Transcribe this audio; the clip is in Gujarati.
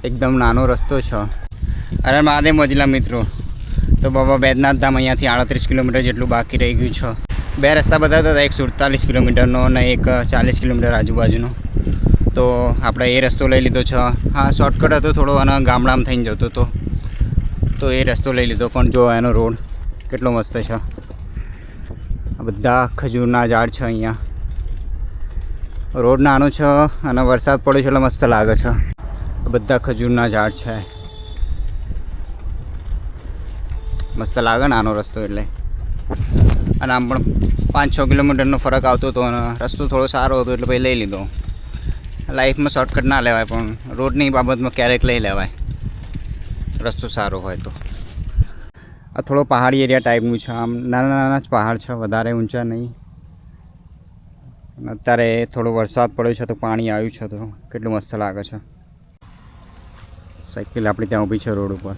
એકદમ નાનો રસ્તો છે. અરે મહાદેવ મોજીલા મિત્રો, તો બાબા બેદ્યનાથ ધામ અહીંયાથી 38 કિલોમીટર જેટલું બાકી રહી ગયું છે. બે રસ્તા બતાવતા હતા, એક 47 કિલોમીટરનો અને એક 40 કિલોમીટર આજુબાજુનો. તો આપણે એ રસ્તો લઈ લીધો છે. હા, શોર્ટકટ હતો થોડો અને ગામડામાં થઈને જતો હતો, તો એ રસ્તો લઈ લીધો. પણ જો એનો રોડ કેટલો મસ્ત છે. આ બધા ખજૂરના ઝાડ છે અહીંયા. રોડ નાનો છે અને વરસાદ પડ્યો છે એટલે મસ્ત લાગે છે. બધા ખજૂરના ઝાડ છે, મસ્ત લાગે નાનો રસ્તો એટલે. અને આમ પણ 5-6 કિલોમીટરનો ફરક આવતો હતો અને રસ્તો થોડો સારો હતો એટલે પછી લઈ લીધો. લાઈફમાં શોર્ટકટ ના લેવાય, પણ રોડની બાબતમાં ક્યારેક લઈ લેવાય, રસ્તો સારો હોય તો. આ થોડો પહાડી એરિયા ટાઈપનું છે. આમ નાના નાના જ પહાડ છે, વધારે ઊંચા નહીં. અત્યારે થોડો વરસાદ પડ્યો છે તો પાણી આવ્યું છે, તો કેટલું મસ્ત લાગે છે. સાયકલ આપણી ત્યાં ઊભી છે રોડ ઉપર.